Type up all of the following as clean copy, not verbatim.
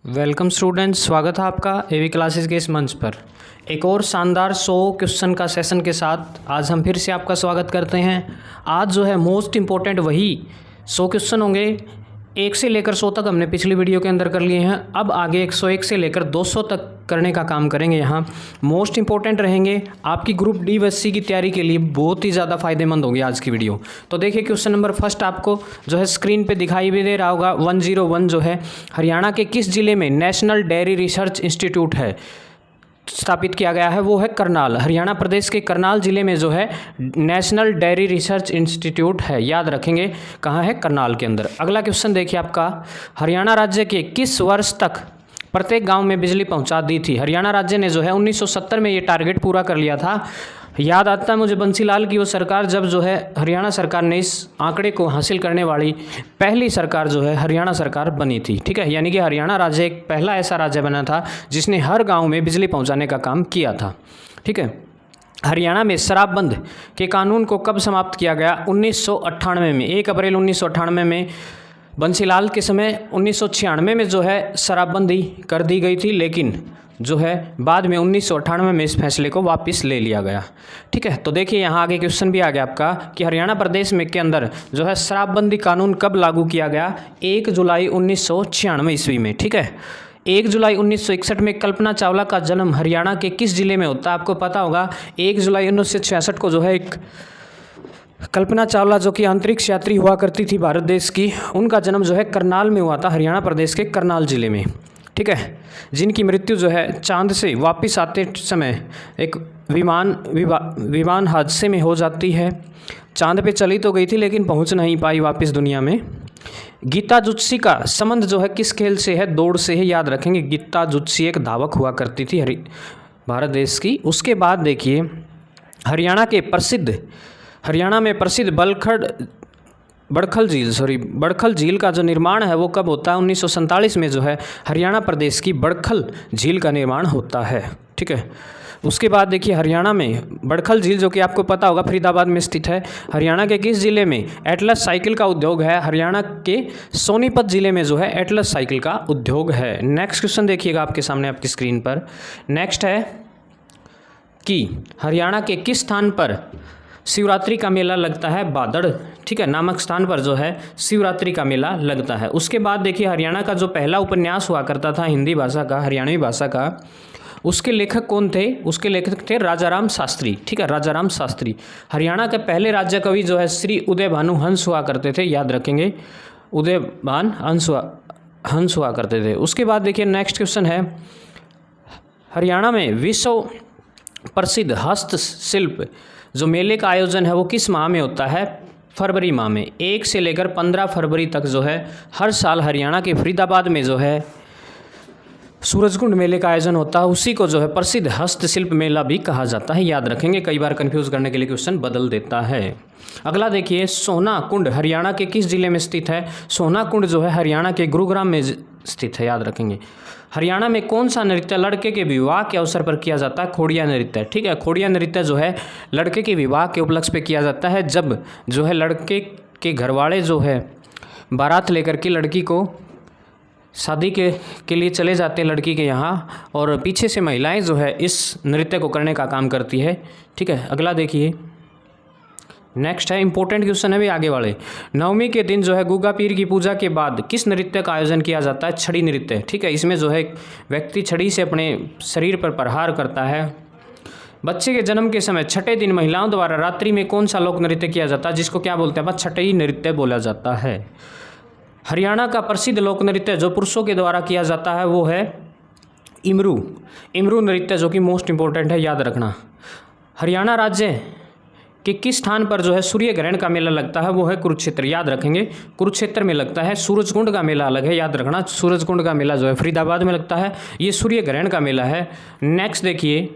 Welcome students, स्वागत है आपका एवी क्लासेस के इस मंच पर। एक और शानदार 100 क्वेश्चन का सेशन के साथ आज हम फिर से आपका स्वागत करते हैं। आज जो है मोस्ट इम्पोर्टेंट वही 100 क्वेश्चन होंगे। 1 से लेकर 100 तक हमने पिछली वीडियो के अंदर कर लिए हैं। अब आगे 101 से लेकर 200 तक करने का काम करेंगे। यहाँ मोस्ट इंपॉर्टेंट रहेंगे, आपकी ग्रुप डी व सी की तैयारी के लिए बहुत ही ज़्यादा फायदेमंद होगी आज की वीडियो। तो देखिए क्वेश्चन नंबर फर्स्ट आपको जो है स्क्रीन पे दिखाई भी दे रहा होगा। 101 जो है हरियाणा के किस जिले में नेशनल डेयरी रिसर्च इंस्टीट्यूट है स्थापित किया गया है, वो है करनाल। हरियाणा प्रदेश के करनाल जिले में जो है नेशनल डेयरी रिसर्च इंस्टीट्यूट है, याद रखेंगे कहाँ है, करनाल के अंदर। अगला क्वेश्चन देखिए आपका, हरियाणा राज्य के किस वर्ष तक प्रत्येक गांव में बिजली पहुंचा दी थी। हरियाणा राज्य ने जो है 1970 में ये टारगेट पूरा कर लिया था। याद आता है मुझे बंसीलाल की वो सरकार, जब जो है हरियाणा सरकार ने इस आंकड़े को हासिल करने वाली पहली सरकार जो है हरियाणा सरकार बनी थी। ठीक है, यानी कि हरियाणा राज्य एक पहला ऐसा राज्य बना था जिसने हर गांव में बिजली पहुंचाने का काम किया था। ठीक है, हरियाणा में शराबबंद के कानून को कब समाप्त किया गया। 1998 में, 1 अप्रैल 1998 में। बंसीलाल के समय 1996 में जो है शराबबंदी कर दी गई थी, लेकिन जो है बाद में 1998 में इस फैसले को वापस ले लिया गया। ठीक है, तो देखिए यहाँ आगे क्वेश्चन भी आ गया आपका कि हरियाणा प्रदेश में के अंदर जो है शराबबंदी कानून कब लागू किया गया। 1 जुलाई 1996 ईस्वी में। ठीक है, 1 जुलाई 1961 में कल्पना चावला का जन्म हरियाणा के किस जिले में होता है। आपको पता होगा 1 जुलाई 1966 को जो है एक कल्पना चावला जो कि अंतरिक्ष यात्री हुआ करती थी भारत देश की, उनका जन्म जो है करनाल में हुआ था, हरियाणा प्रदेश के करनाल जिले में। ठीक है, जिनकी मृत्यु जो है चांद से वापस आते समय एक विमान हादसे में हो जाती है। चांद पे चली तो गई थी लेकिन पहुंच नहीं पाई वापस दुनिया में। गीता जुत्सी का संबंध जो है किस खेल से है, दौड़ से है, याद रखेंगे। गीता जुत्सी एक धावक हुआ करती थी भारत देश की। उसके बाद देखिए हरियाणा में प्रसिद्ध बड़खल झील का जो निर्माण है वो कब होता है। 1947 में जो है हरियाणा प्रदेश की बड़खल झील का निर्माण होता है। ठीक है, उसके बाद देखिए हरियाणा में बड़खल झील जो कि आपको पता होगा फरीदाबाद में स्थित है। हरियाणा के किस जिले में एटलस साइकिल का उद्योग है। हरियाणा के सोनीपत जिले में जो है एटलस साइकिल का उद्योग है। नेक्स्ट क्वेश्चन देखिएगा आपके सामने आपकी स्क्रीन पर। नेक्स्ट है कि हरियाणा के किस स्थान पर शिवरात्रि का मेला लगता है। बादड़, ठीक है, नामक स्थान पर जो है शिवरात्रि का मेला लगता है। उसके बाद देखिए हरियाणा का जो पहला उपन्यास हुआ करता था हिंदी भाषा का, हरियाणवी भाषा का, उसके लेखक कौन थे। उसके लेखक थे राजाराम शास्त्री। ठीक है, राजाराम शास्त्री। हरियाणा के पहले राज्य कवि जो है श्री उदय भानु हंस हुआ करते थे, याद रखेंगे, उदय भान हंस हुआ करते थे। उसके बाद देखिए नेक्स्ट क्वेश्चन है, हरियाणा में विश्व प्रसिद्ध हस्तशिल्प जो मेले का आयोजन है वो किस माह में होता है। फरवरी माह में। 1 से लेकर 15 फरवरी तक जो है हर साल हरियाणा के फरीदाबाद में जो है सूरजकुंड मेले का आयोजन होता है। उसी को जो है प्रसिद्ध हस्तशिल्प मेला भी कहा जाता है, याद रखेंगे। कई बार कंफ्यूज करने के लिए क्वेश्चन बदल देता है। अगला देखिए, सोना कुंड हरियाणा के किस जिले में स्थित है। सोना कुंड जो है हरियाणा के गुरुग्राम में स्थित है, याद रखेंगे। हरियाणा में कौन सा नृत्य लड़के के विवाह के अवसर पर किया जाता है। खोड़िया नृत्य। ठीक है, खोड़िया नृत्य जो है लड़के के विवाह के उपलक्ष्य पे किया जाता है, जब जो है लड़के के घरवाले जो है बारात लेकर के लड़की को शादी के लिए चले जाते हैं लड़की के यहाँ, और पीछे से महिलाएं जो है इस नृत्य को करने का काम करती है। ठीक है, अगला देखिए, नेक्स्ट है इंपॉर्टेंट क्वेश्चन है भी आगे वाले। नवमी के दिन जो है गुग्गा पीर की पूजा के बाद किस नृत्य का आयोजन किया जाता है। छड़ी नृत्य। ठीक है, इसमें जो है एक व्यक्ति छड़ी से अपने शरीर पर प्रहार करता है। बच्चे के जन्म के समय छठे दिन महिलाओं द्वारा रात्रि में कौन सा लोक नृत्य किया जाता है, जिसको क्या बोलते हैं, बस छठई नृत्य बोला जाता है। हरियाणा का प्रसिद्ध लोक नृत्य जो पुरुषों के द्वारा किया जाता है वो है इमरू नृत्य, जो कि मोस्ट इंपॉर्टेंट है, याद रखना। हरियाणा राज्य कि किस स्थान पर जो है सूर्य ग्रहण का मेला लगता है, वो है कुरुक्षेत्र, याद रखेंगे। कुरुक्षेत्र में लगता है। सूरजकुंड का मेला अलग है, याद रखना। सूरजकुंड का मेला जो है फरीदाबाद में लगता है, ये सूर्य ग्रहण का मेला है। नेक्स्ट देखिए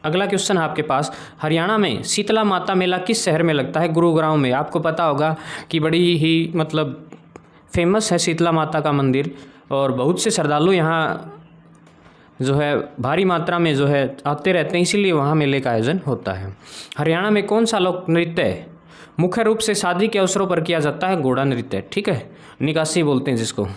अगला क्वेश्चन है आपके पास, हरियाणा में शीतला माता मेला किस शहर में लगता है। गुरुग्राम में। आपको पता होगा कि बड़ी ही मतलब फेमस है शीतला माता का मंदिर, और बहुत से श्रद्धालु यहाँ जो है भारी मात्रा में जो है आते रहते हैं, इसीलिए वहाँ मेले का आयोजन होता है। हरियाणा में कौन सा लोक नृत्य मुख्य रूप से शादी के अवसरों पर किया जाता है। घोड़ा नृत्य। ठीक है, निकासी बोलते हैं जिसको।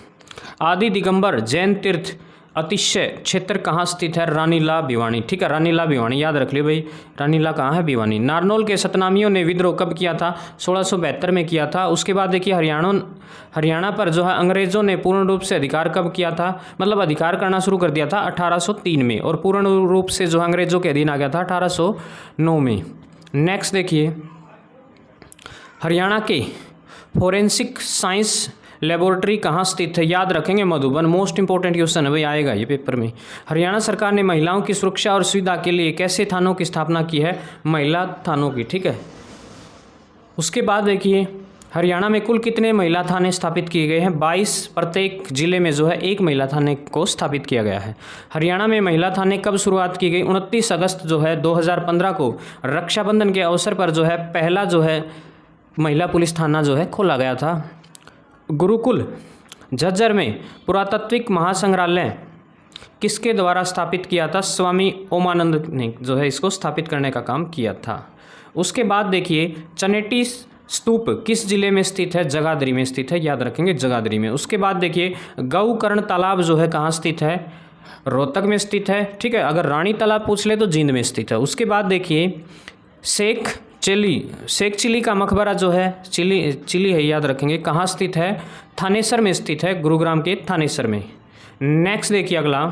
आदि दिगंबर जैन तीर्थ अतिशय क्षेत्र कहाँ स्थित है? रानीला भिवानी। ठीक है, रानीला भिवानी याद रख लियो भाई, रानीला कहाँ है? भिवानी। नारनौल के सतनामियों ने विद्रोह कब किया था? 1672 में किया था। उसके बाद देखिए हरियाणा पर जो है अंग्रेजों ने पूर्ण रूप से अधिकार कब किया था? मतलब अधिकार करना शुरू कर दिया था 1803 में, और पूर्ण रूप से जो अंग्रेजों के अधीन आ गया था 1809 में। नेक्स्ट देखिए, हरियाणा के फोरेंसिक साइंस लेबोरेटरी कहाँ स्थित है? याद रखेंगे मधुबन। मोस्ट इंपॉर्टेंट क्वेश्चन है भाई, आएगा ये पेपर में। हरियाणा सरकार ने महिलाओं की सुरक्षा और सुविधा के लिए कैसे थानों की स्थापना की है? महिला थानों की। ठीक है, उसके बाद देखिए हरियाणा में कुल कितने महिला थाने स्थापित किए गए हैं? 22। प्रत्येक जिले में जो है एक महिला थाने को स्थापित किया गया है। हरियाणा में महिला थाने कब शुरुआत की गई? 29 अगस्त जो है 2015 को रक्षाबंधन के अवसर पर जो है पहला जो है महिला पुलिस थाना जो है खोला गया था। गुरुकुल झज्जर में पुरातात्विक महासंग्रहालय किसके द्वारा स्थापित किया था? स्वामी ओमानंद ने जो है इसको स्थापित करने का काम किया था। उसके बाद देखिए चनेटी स्तूप किस जिले में स्थित है? जगाधरी में स्थित है, याद रखेंगे जगाधरी में। उसके बाद देखिए गौकर्ण तालाब जो है कहाँ स्थित है? रोहतक में स्थित है। ठीक है, अगर रानी तालाब पूछ ले तो जींद में स्थित है। उसके बाद देखिए शेख चिली का मकबरा जो है चिली है, याद रखेंगे, कहाँ स्थित है? थानेसर में स्थित है, गुरुग्राम के थानेसर में। नेक्स्ट देखिए अगला,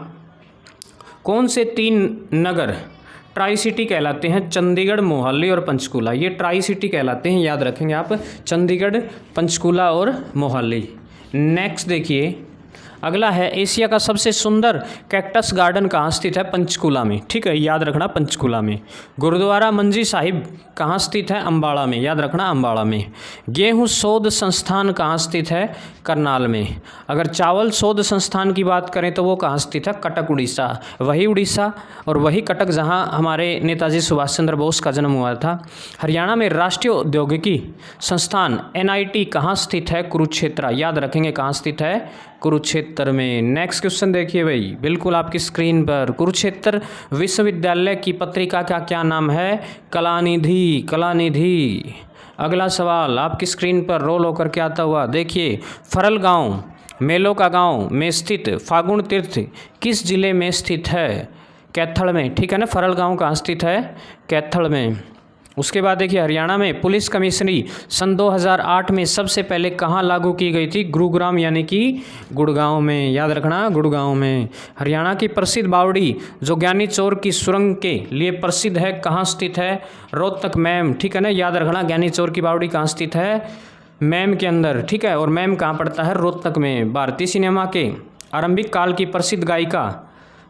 कौन से 3 नगर ट्राई सिटी कहलाते हैं? चंडीगढ़, मोहाली और पंचकूला। ये ट्राई सिटी कहलाते हैं, याद रखेंगे आप, चंडीगढ़, पंचकूला और मोहाली। नेक्स्ट देखिए अगला है, एशिया का सबसे सुंदर कैक्टस गार्डन कहाँ स्थित है? पंचकूला में। ठीक है, याद रखना पंचकूला में। गुरुद्वारा मंजी साहिब कहाँ स्थित है? अम्बाड़ा में, याद रखना अम्बाड़ा में। गेहूं शोध संस्थान कहाँ स्थित है? करनाल में। अगर चावल शोध संस्थान की बात करें तो वो कहाँ स्थित है? कटक, उड़ीसा। वही उड़ीसा और वही कटक जहाँ हमारे नेताजी सुभाष चंद्र बोस का जन्म हुआ था। हरियाणा में राष्ट्रीय औद्योगिकी संस्थान NIT कहाँ स्थित है? कुरुक्षेत्र, याद रखेंगे कहाँ स्थित है? कुरुक्षेत्र में। नेक्स्ट क्वेश्चन देखिए भाई, बिल्कुल आपकी स्क्रीन पर, कुरुक्षेत्र विश्वविद्यालय की पत्रिका का क्या नाम है? कलानिधि। अगला सवाल आपकी स्क्रीन पर रोल होकर के आता हुआ देखिए, फरल गांव मेलों का गांव में स्थित फागुण तीर्थ किस जिले में स्थित है? कैथल में। ठीक है ना, फरल गांव कहाँ स्थित है? कैथल में। उसके बाद देखिए हरियाणा में पुलिस कमिश्नरी सन 2008 में सबसे पहले कहाँ लागू की गई थी? गुरुग्राम यानी कि गुड़गांव में, याद रखना गुड़गांव में। हरियाणा की प्रसिद्ध बावड़ी जो ज्ञानी चौर की सुरंग के लिए प्रसिद्ध है कहाँ स्थित है? रोहतक, मैम। ठीक है ना, याद रखना ज्ञानी चौर की बावड़ी कहाँ स्थित है? मैम के अंदर। ठीक है, और मैम कहाँ पड़ता है? रोहतक में। भारतीय सिनेमा के आरंभिक काल की प्रसिद्ध गायिका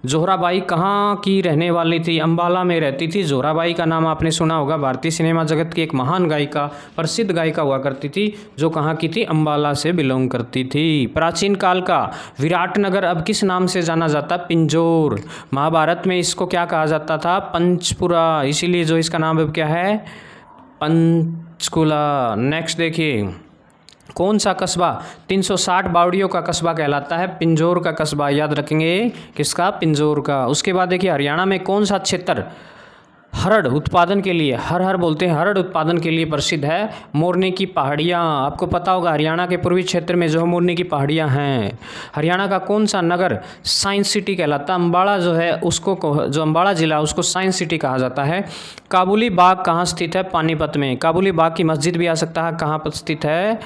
जोहराबाई कहाँ की रहने वाली थी? अंबाला में रहती थी। जोहराबाई का नाम आपने सुना होगा, भारतीय सिनेमा जगत की एक महान गायिका, प्रसिद्ध गायिका हुआ करती थी, जो कहाँ की थी? अंबाला से बिलोंग करती थी। प्राचीन काल का विराटनगर अब किस नाम से जाना जाता? पिंजौर। महाभारत में इसको क्या कहा जाता था? पंचपुरा, इसीलिए जो इसका नाम अब क्या है? पंचकुला। नेक्स्ट देखिए, कौन सा कस्बा 360 बावड़ियों का कस्बा कहलाता है? पिंजौर का कस्बा, याद रखेंगे किसका? पिंजौर का। उसके बाद देखिए हरियाणा में कौन सा क्षेत्र हरड़ उत्पादन के लिए, हर बोलते हैं, हरड़ उत्पादन के लिए प्रसिद्ध है? मोरनी की पहाड़ियाँ। आपको पता होगा हरियाणा के पूर्वी क्षेत्र में जो है मोरनी की पहाड़ियाँ हैं। हरियाणा का कौन सा नगर साइंस सिटी कहलाता है? अम्बाड़ा जो है उसको, जो अम्बाड़ा जिला उसको साइंस सिटी कहा जाता है। काबुली बाग कहाँ स्थित है? पानीपत में। काबुली बाग की मस्जिद भी आ सकता है, कहाँ पर स्थित है?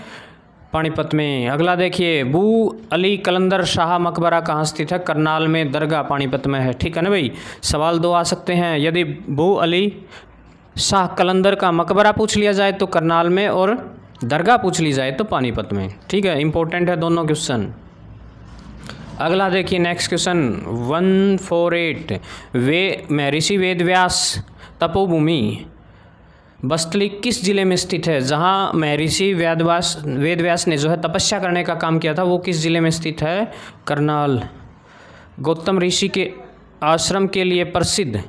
पानीपत में। अगला देखिए, बू अली कलंदर शाह मकबरा कहाँ स्थित है? करनाल में। दरगाह पानीपत में है। ठीक है ना भाई, सवाल 2 आ सकते हैं। यदि बू अली शाह कलंदर का मकबरा पूछ लिया जाए तो करनाल में, और दरगाह पूछ ली जाए तो पानीपत में। ठीक है, इंपॉर्टेंट है दोनों क्वेश्चन। अगला देखिए नेक्स्ट क्वेश्चन 148, महर्षि वेदव्यास तपोभूमि बस्तली किस जिले में स्थित है? जहाँ महर्षि वेदव्यास ने जो है तपस्या करने का काम किया था, वो किस जिले में स्थित है? करनाल। गौतम ऋषि के आश्रम के लिए प्रसिद्ध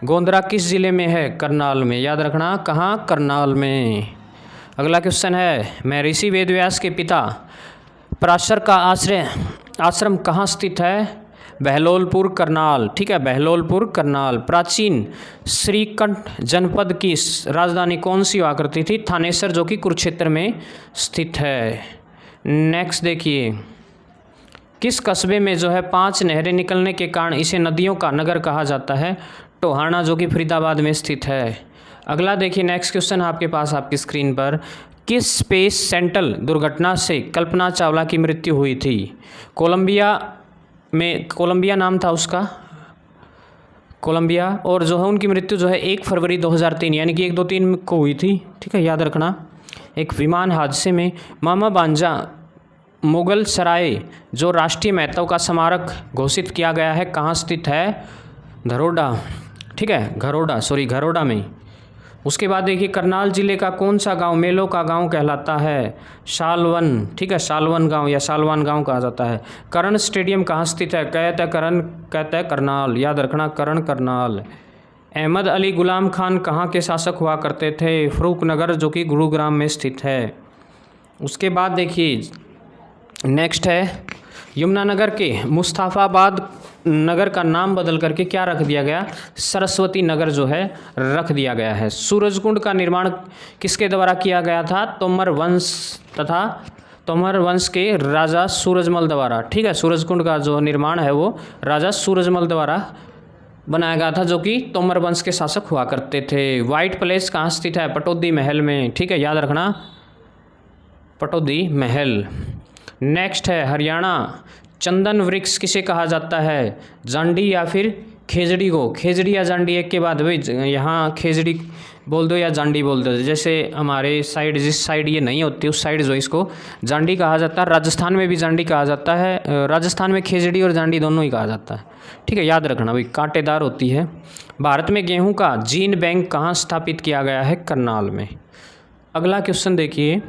गोंदरा किस जिले में है? करनाल में। याद रखना कहाँ? करनाल में। अगला क्वेश्चन है, महर्षि वेदव्यास के पिता पराशर का आश्रम कहाँ स्थित है? बहलोलपुर, करनाल। ठीक है, बहलोलपुर, करनाल। प्राचीन श्रीकंठ जनपद की राजधानी कौन सी हुआ करती थी? थानेसर, जो कि कुरुक्षेत्र में स्थित है। नेक्स्ट देखिए, किस कस्बे में जो है 5 नहरें निकलने के कारण इसे नदियों का नगर कहा जाता है? टोहाना, जो कि फरीदाबाद में स्थित है। अगला देखिए, नेक्स्ट क्वेश्चन आपके पास आपकी स्क्रीन पर, किस स्पेस सेंट्रल दुर्घटना से कल्पना चावला की मृत्यु हुई थी? कोलंबिया नाम था उसका, कोलंबिया, और जो है उनकी मृत्यु जो है 1 फरवरी 2003 यानी कि 1-2-3 को हुई थी। ठीक है, याद रखना। एक विमान हादसे में मामा बांजा मुगल सराय जो राष्ट्रीय महत्व का स्मारक घोषित किया गया है, कहाँ स्थित है? धरोडा। ठीक है, घरोडा में। उसके बाद देखिए, करनाल जिले का कौन सा गांव मेलों का गांव कहलाता है? शालवन। ठीक है, शालवन गांव या शालवान गांव कहा जाता है। कर्ण स्टेडियम कहाँ स्थित है? कहता है करनाल, याद रखना, कर्ण करनाल। अहमद अली गुलाम खान कहाँ के शासक हुआ करते थे? फरूखनगर, जो कि गुरुग्राम में स्थित है। उसके बाद देखिए, नेक्स्ट है, यमुनानगर के मुस्तफ़ाबाद नगर का नाम बदल करके क्या रख दिया गया? सरस्वती नगर जो है रख दिया गया है। सूरजकुंड का निर्माण किसके द्वारा किया गया था? तोमर वंश के राजा सूरजमल द्वारा। ठीक है, सूरजकुंड का जो निर्माण है वो राजा सूरजमल द्वारा बनाया गया था, जो कि तोमर वंश के शासक हुआ करते थे। व्हाइट पैलेस कहाँ स्थित है? पटौदी महल में। ठीक है, याद रखना, पटौदी महल। नेक्स्ट है, हरियाणा चंदन वृक्ष किसे कहा जाता है? जांडी या फिर खेजड़ी को? खेजड़ी या जांडी एक के बाद, भाई यहाँ खेजड़ी बोल दो या जांडी बोल दो, जैसे हमारे साइड, जिस साइड ये नहीं होती उस साइड जो इसको जांडी कहा जाता है। राजस्थान में भी जांडी कहा जाता है, राजस्थान में खेजड़ी और जांडी दोनों ही कहा जाता है। ठीक है, याद रखना भाई, कांटेदार होती है। भारत में गेहूँ का जीन बैंक कहाँ स्थापित किया गया है? करनाल में। अगला क्वेश्चन देखिए,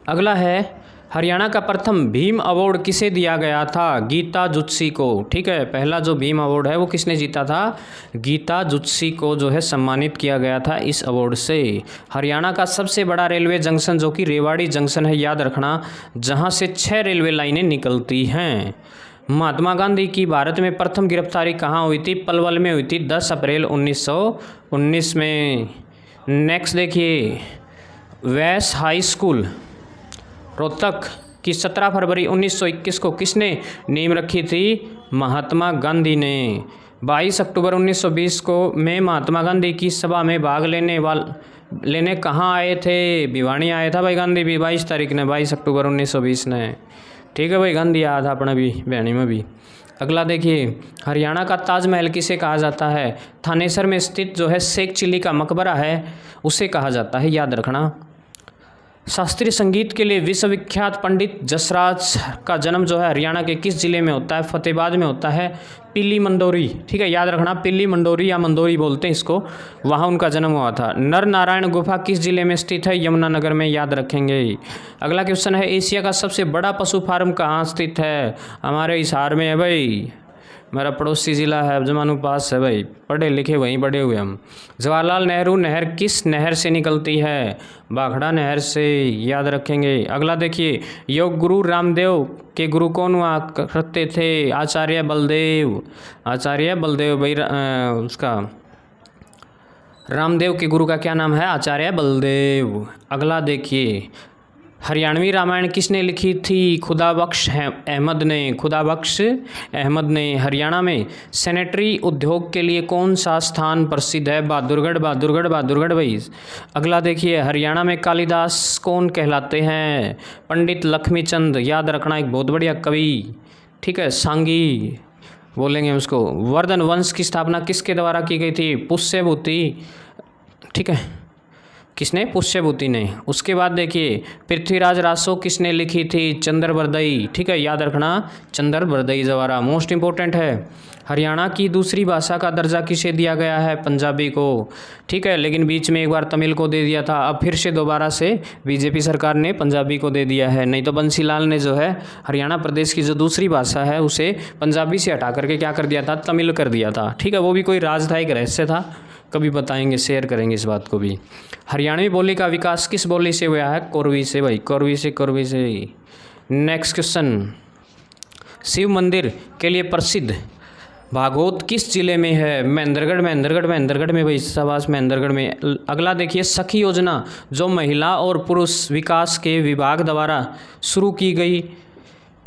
अगला है, हरियाणा का प्रथम भीम अवार्ड किसे दिया गया था? गीता जुत्सी को। ठीक है, पहला जो भीम अवार्ड है वो किसने जीता था? गीता जुत्सी को जो है सम्मानित किया गया था इस अवार्ड से। हरियाणा का सबसे बड़ा रेलवे जंक्शन जो कि रेवाड़ी जंक्शन है, याद रखना, जहां से 6 रेलवे लाइनें निकलती हैं। महात्मा गांधी की भारत में प्रथम गिरफ्तारी कहाँ हुई थी? पलवल में हुई थी, 10 अप्रैल 1919 में। नेक्स्ट देखिए, वैस हाई स्कूल रोहतक की 17 फरवरी 1921 को किसने नींव रखी थी? महात्मा गांधी ने। 22 अक्टूबर 1920 को में महात्मा गांधी की सभा में भाग लेने कहाँ आए थे? भिवानी आया था भाई गांधी भी 22 तारीख ने, 22 अक्टूबर 1920 ने। ठीक है भाई, गांधी आया था अपना भी भिवानी में भी। अगला देखिए, हरियाणा का ताजमहल किसे कहा जाता है? थानेसर में स्थित जो है शेख चिल्ली का मकबरा है उसे कहा जाता है, याद रखना। शास्त्रीय संगीत के लिए विश्वविख्यात पंडित जसराज का जन्म जो है हरियाणा के किस जिले में होता है? फतेहाबाद में होता है, पिल्ली मंडोरी। ठीक है, याद रखना, पिल्ली मंडोरी या मंदोरी बोलते हैं इसको, वहाँ उनका जन्म हुआ था। नर नारायण गुफा किस जिले में स्थित है? यमुनानगर में, याद रखेंगे। अगला क्वेश्चन है, एशिया का सबसे बड़ा पशु फार्म कहाँ स्थित है? हमारे हिसार में है भाई, मेरा पड़ोसी ज़िला है, जमानू पास है भाई, पढ़े लिखे वहीं बड़े हुए हम। जवाहरलाल नेहरू नहर किस नहर से निकलती है? भाखड़ा नहर से, याद रखेंगे। अगला देखिए, योग गुरु रामदेव के गुरु कौन हुआ करते थे? आचार्य बलदेव। आचार्य बलदेव भाई, उसका रामदेव के गुरु का क्या नाम है? आचार्य बलदेव। अगला देखिए, हरियाणवी रामायण किसने लिखी थी? खुदाबख्श अहमद ने। खुदाबख्श अहमद ने। हरियाणा में सैनिटरी उद्योग के लिए कौन सा स्थान प्रसिद्ध है? बहादुरगढ़। बहादुरगढ़, बहादुरगढ़ भाई। अगला देखिए, हरियाणा में कालिदास कौन कहलाते हैं? पंडित लक्ष्मीचंद, याद रखना, एक बहुत बढ़िया कवि। ठीक है, सांगी बोलेंगे उसको। वर्धन वंश की स्थापना किसके द्वारा की गई थी? पुष्यभूति। ठीक है, किसने? पुष्यभूति ने। उसके बाद देखिए, पृथ्वीराज रासो किसने लिखी थी? चंद्रबरदई। ठीक है, याद रखना, चंद्रबरदई द्वारा। मोस्ट इंपॉर्टेंट है, हरियाणा की दूसरी भाषा का दर्जा किसे दिया गया है? पंजाबी को। ठीक है, लेकिन बीच में एक बार तमिल को दे दिया था, अब फिर से दोबारा से बीजेपी सरकार ने पंजाबी को दे दिया है। नहीं तो बंसीलाल ने जो है हरियाणा प्रदेश की जो दूसरी भाषा है उसे पंजाबी से हटा करके क्या कर दिया था? तमिल कर दिया था। ठीक है, वो भी कोई राजनयिक रहस्य था, कभी बताएंगे, शेयर करेंगे इस बात को भी। हरियाणवी बोली का विकास किस बोली से हुआ है? कोरवी से भाई, कोरवी से। नेक्स्ट क्वेश्चन, शिव मंदिर के लिए प्रसिद्ध भागवत किस जिले में है? महेंद्रगढ़ में भाई, शाबाश, महेंद्रगढ़ में। अगला देखिए, सखी योजना जो महिला और पुरुष विकास के विभाग द्वारा शुरू की गई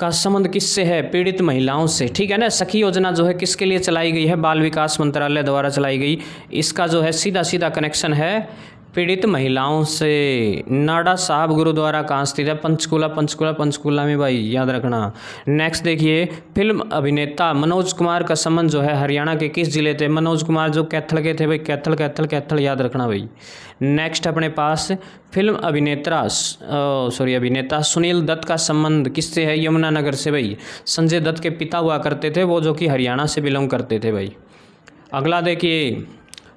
का संबंध किससे है? पीड़ित महिलाओं से, ठीक है ना। सखी योजना जो है किसके लिए चलाई गई है? बाल विकास मंत्रालय द्वारा चलाई गई। इसका जो है सीधा सीधा कनेक्शन है पीड़ित महिलाओं से। नाडा साहब गुरुद्वारा कहाँ स्थित है? पंचकूला, पंचकूला, पंचकूला में भाई, याद रखना। नेक्स्ट देखिए, फिल्म अभिनेता मनोज कुमार का संबंध जो है हरियाणा के किस जिले थे? मनोज कुमार जो कैथल के थे भाई, कैथल कैथल कैथल, याद रखना भाई। नेक्स्ट अपने पास फिल्म अभिनेता सुनील दत्त का संबंध किससे है? यमुनानगर से भाई। संजय दत्त के पिता हुआ करते थे वो, जो कि हरियाणा से बिलोंग करते थे भाई। अगला देखिए,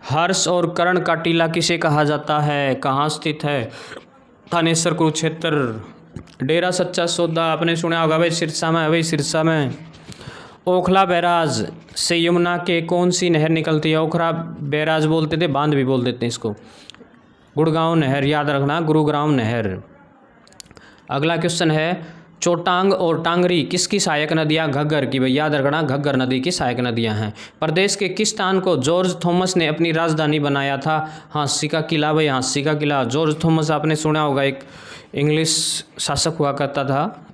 हर्ष और कर्ण का टीला किसे कहा जाता है? कहाँ स्थित है? थानेसर, कुरुक्षेत्र। डेरा सच्चा सौदा आपने सुना होगा भाई, सिरसा में है भाई, सिरसा में। ओखला बैराज से यमुना के कौन सी नहर निकलती है? ओखला बैराज बोलते थे, बांध भी बोल देते हैं इसको। गुड़गांव नहर, याद रखना, गुरुग्राम नहर। अगला क्वेश्चन है, चोटांग और टांगरी किसकी सहायक नदियां? घग्गर की भाई, याद रखना, घग्गर नदी की सहायक नदियां हैं। प्रदेश के किस स्थान को जॉर्ज थॉमस ने अपनी राजधानी बनाया था? हाँसी का किला भाई, हाँसी का किला। जॉर्ज थॉमस आपने सुना होगा, एक इंग्लिश शासक हुआ करता था।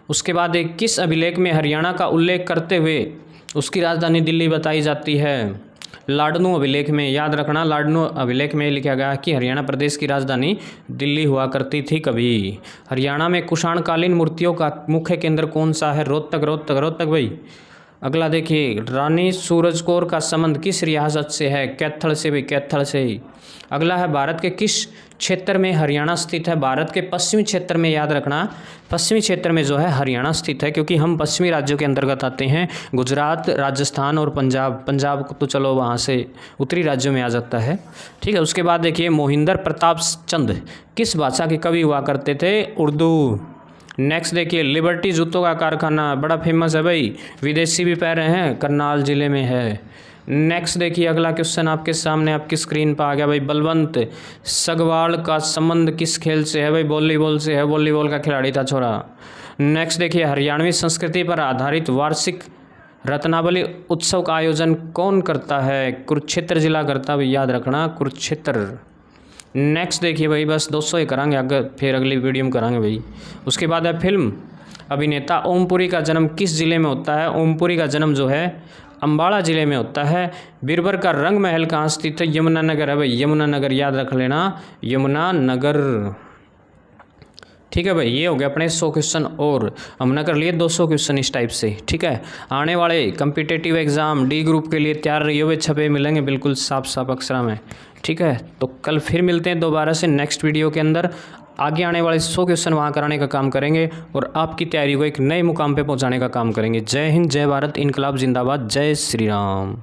उसके बाद एक किस अभिलेख में हरियाणा का उल्लेख करते हुए उसकी राजधानी दिल्ली बताई जाती है? लाडनू अभिलेख में, याद रखना, लाडनू अभिलेख में लिखा गया कि हरियाणा प्रदेश की राजधानी दिल्ली हुआ करती थी कभी। हरियाणा में कुषाणकालीन मूर्तियों का मुख्य केंद्र कौन सा है? रोहतक, रोहतक, रोहतक भाई। अगला देखिए, रानी सूरज कौर का संबंध किस रियासत से है? कैथल से भाई, कैथल से ही। अगला है, भारत के किस क्षेत्र में हरियाणा स्थित है? भारत के पश्चिमी क्षेत्र में, याद रखना, पश्चिमी क्षेत्र में जो है हरियाणा स्थित है, क्योंकि हम पश्चिमी राज्यों के अंतर्गत आते हैं। गुजरात, राजस्थान और पंजाब, पंजाब तो चलो वहाँ से उत्तरी राज्यों में आ जाता है, ठीक है। उसके बाद देखिए, मोहिंदर प्रताप चंद किस भाषा के कवि हुआ करते थे? उर्दू। नेक्स्ट देखिए, लिबर्टी जूतों का कारखाना बड़ा फेमस है भाई, विदेशी भी पहने हैं, करनाल जिले में है। नेक्स्ट देखिए, अगला क्वेश्चन आपके सामने आपकी स्क्रीन पर आ गया भाई। बलवंत सगवाल का संबंध किस खेल से है भाई? वॉलीबॉल से है, वॉलीबॉल का खिलाड़ी था छोरा। नेक्स्ट देखिए, हरियाणवी संस्कृति पर आधारित वार्षिक रत्नावली उत्सव का आयोजन कौन करता है? कुरुक्षेत्र जिला करता है, याद रखना, कुरुक्षेत्र। नेक्स्ट देखिए भाई, बस 200 ही करांगे, आगे फिर अगली वीडियो में करांगे भाई। उसके बाद है, फिल्म अभिनेता ओमपुरी का जन्म किस जिले में होता है? ओमपुरी का जन्म जो है अम्बाड़ा जिले में होता है। बीरबल का रंग महल कहाँ स्थित है? यमुनानगर है भाई, यमुनानगर, याद रख लेना, यमुनानगर, ठीक है भाई। ये हो गया अपने 100 क्वेश्चन, और हमने कर लिए 200 क्वेश्चन इस टाइप से, ठीक है। आने वाले कम्पिटेटिव एग्जाम डी ग्रुप के लिए तैयार रहिए हुए, छपे मिलेंगे बिल्कुल साफ साफ अक्षरा में, ठीक है। तो कल फिर मिलते हैं दोबारा से नेक्स्ट वीडियो के अंदर। आगे आने वाले 100 क्वेश्चन वहाँ कराने का काम करेंगे और आपकी तैयारी को एक नए मुकाम पे पहुँचाने का काम करेंगे। जय हिंद, जय भारत, इनकलाब जिंदाबाद, जय श्री राम।